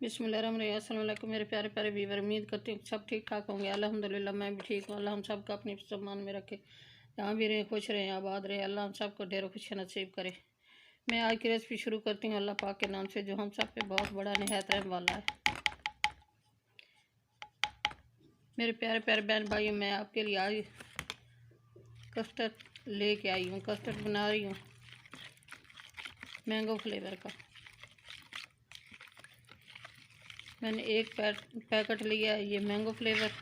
बिस्मिल्लाहिर्रहमानिर्रहीम। अस्सलाम वालेकुम मेरे प्यारे प्यारे व्यूअर, उम्मीद करती हूँ सब ठीक ठाक होंगे। अल्हम्दुलिल्लाह मैं भी ठीक हूँ। अल्लाह हम सब का अपनी सम्मान में रखे, जहाँ भी रहें खुश रहें आबाद रहें। अल्लाह हम सब को ढेरों खुशियाँ नसीब करे। मैं आज की रेसिपी शुरू करती हूँ अल्लाह पाक के नाम से, जो हम सब पे बहुत बड़ा निहायत रहने वाला है। मेरे प्यारे प्यारे बहन भाइयों, मैं आपके लिए आज कस्टर्ड लेके आई हूँ। कस्टर्ड बना रही हूँ मैंगो फ्लेवर का। मैंने एक पैकेट लिया है ये मैंगो फ्लेवर,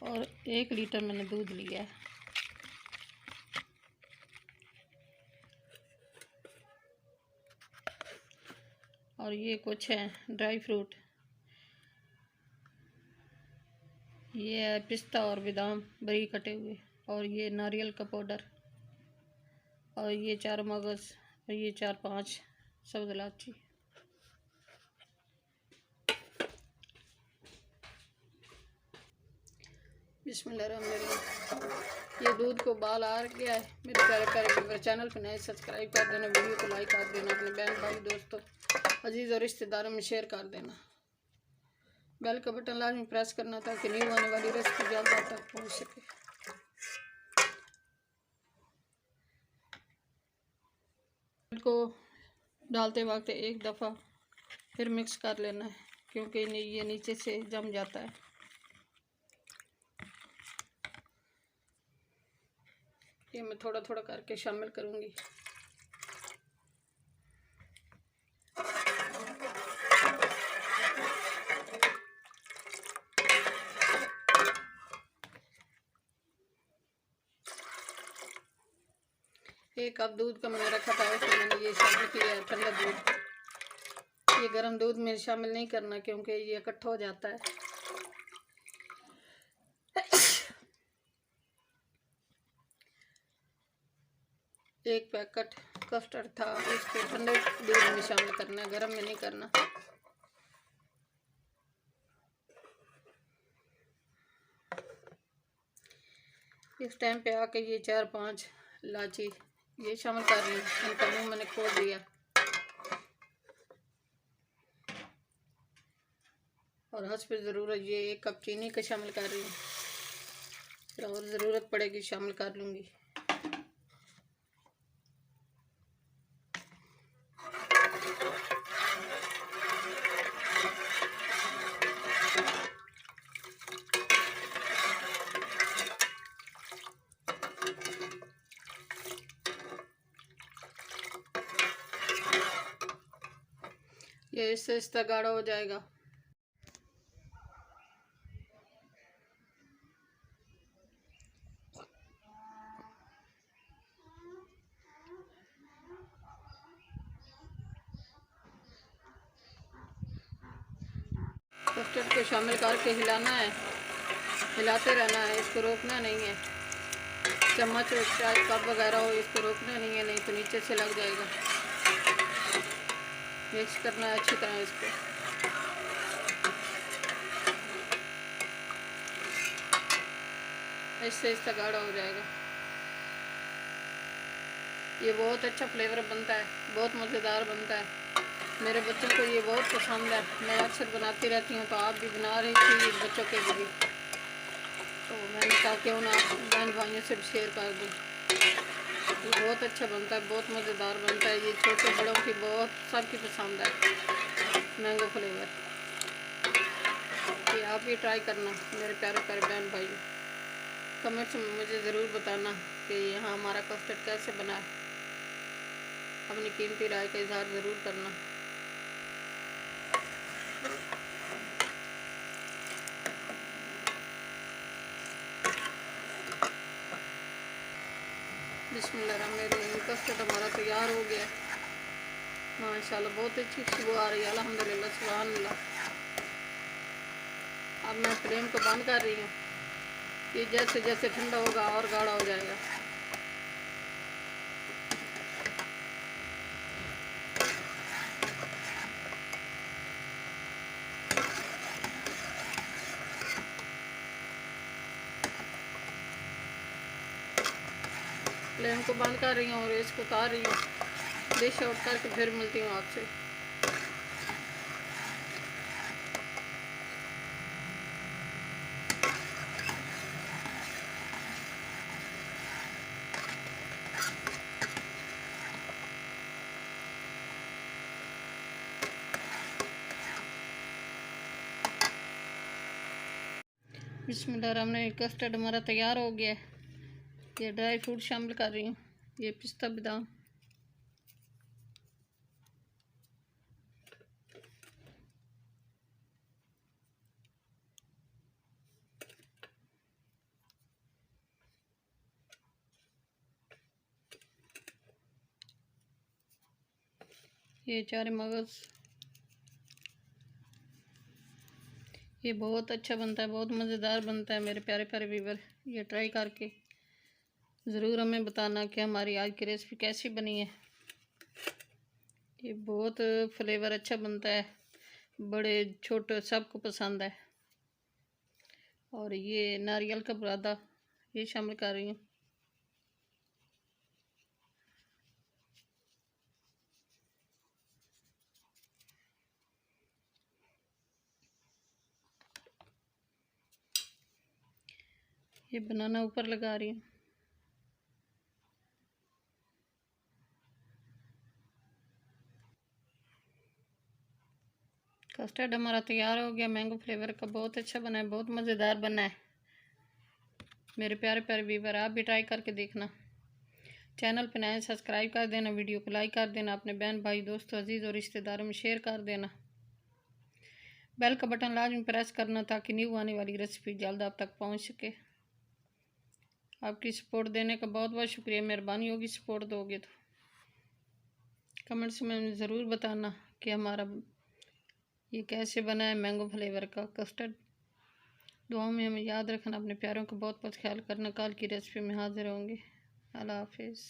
और 1 लीटर मैंने दूध लिया है। और ये कुछ है ड्राई फ्रूट, ये है पिस्ता और बादाम बरीक कटे हुए, और ये नारियल का पाउडर, और ये 4 मगज़, और ये 4-5 सब्ज़ इलायची। बिस्मिल्लाहिर्रहमानिर्रहीम। ये दूध को उबाल आ गया है। मेरे प्यारे प्यारे व्यूअर, चैनल पर नए सब्सक्राइब कर देना, वीडियो को लाइक कर देना, अपने बहन भाई दोस्तों अजीज़ और रिश्तेदारों में शेयर कर देना। बेल का बटन लाजमी प्रेस करना ताकि न्यू आने वाली रेसिपी जल्द आप तक पहुँच सके। को डालते वक्त एक दफ़ा फिर मिक्स कर लेना है, क्योंकि ये नीचे से जम जाता है। ये मैं थोड़ा थोड़ा करके शामिल करूँगी। एक कप दूध का मैंने रखा था, उसमें मैंने ये शामिल किया है ठंडा दूध। ये गर्म दूध में शामिल नहीं करना, क्योंकि ये इकट्ठा हो जाता है। एक पैकेट कस्टर्ड था, इसको ठंडे दूध में शामिल करना है, गर्म में नहीं करना। इस टाइम पे आके ये 4-5 इलायची ये शामिल कर रही हूँ। इनका मुँह मैंने खोल दिया, और हस्ब ज़रूरत ये 1 कप चीनी का शामिल कर रही हूँ। फिर और ज़रूरत पड़ेगी शामिल कर लूँगी। ये इससे इस तरह गाढ़ा हो जाएगा। कस्टर्ड को शामिल करके हिलाना है, हिलाते रहना है, इसको रोकना नहीं है। चम्मच और चाय कप वगैरह हो, इसको रोकना नहीं है, नहीं तो नीचे से लग जाएगा। मिक्स करना है अच्छी तरह इसको। इससे इसका गाढ़ा हो जाएगा। ये बहुत अच्छा फ्लेवर बनता है, बहुत मज़ेदार बनता है। मेरे बच्चों को ये बहुत पसंद है। मैं अक्सर बनाती रहती हूँ, तो आप भी बना रही थी बच्चों के लिए, तो मैंने कहा क्यों ना आप बहन भाइयों से भी शेयर कर दूँ। ये बहुत अच्छा बनता है, बहुत मज़ेदार बनता है। ये छोटे बड़ों की बहुत सबकी पसंद है मैंगो फ्लेवर। ये आप भी ट्राई करना मेरे प्यारे प्यारे बहन भाइयों। कमेंट्स में मुझे ज़रूर बताना कि यहाँ हमारा कस्टर्ड कैसे बना है। अपनी कीमती राय का इजहार ज़रूर करना। बिस्मिल्लाहिर्रहमानिर्रहीम। कस्टर्ड हमारा तैयार हो गया माशाल्लाह, बहुत अच्छी खुशबू आ रही है। अल्हम्दुलिल्लाह, सुभान अल्लाह। अब मैं फ्लेम को बंद कर रही हूँ। ये जैसे जैसे ठंडा होगा और गाढ़ा हो जाएगा। फ्लेम को बंद कर रही हूँ और इसको उतार रही हूँ। डिश आउट करके फिर मिलती हूँ आपसे। बिस्मिल्लाह, कस्टर्ड हमारा तैयार हो गया है। ये ड्राई फ्रूट शामिल कर रही हूँ, ये पिस्ता बादाम, ये चारे मगज़। ये बहुत अच्छा बनता है, बहुत मज़ेदार बनता है मेरे प्यारे प्यारे व्यूवर। ये ट्राई करके ज़रूर हमें बताना कि हमारी आज की रेसिपी कैसी बनी है। ये बहुत फ्लेवर अच्छा बनता है, बड़े छोटे सबको पसंद है। और ये नारियल का बुरादा ये शामिल कर रही हूँ। ये बनाना ऊपर लगा रही हूँ। कस्टर्ड हमारा तैयार हो गया, मैंगो फ्लेवर का, बहुत अच्छा बना है, बहुत मज़ेदार बना है मेरे प्यारे प्यारे व्यूवर। आप भी ट्राई करके देखना। चैनल पर नए सब्सक्राइब कर देना, वीडियो को लाइक कर देना, अपने बहन भाई दोस्तों अजीज़ और रिश्तेदारों में शेयर कर देना। बेल का बटन लाजमी प्रेस करना ताकि न्यू आने वाली रेसिपी जल्द आप तक पहुंच सके। आपकी सपोर्ट देने का बहुत बहुत शुक्रिया, मेहरबानी होगी सपोर्ट दोगे तो। कमेंट्स में ज़रूर बताना कि हमारा ये कैसे बना है मैंगो फ्लेवर का कस्टर्ड। दुआओं में हमें याद रखना, अपने प्यारों का बहुत बहुत ख्याल करना। कल की रेसिपी में हाजिर होंगे। अल्लाह हाफिज़।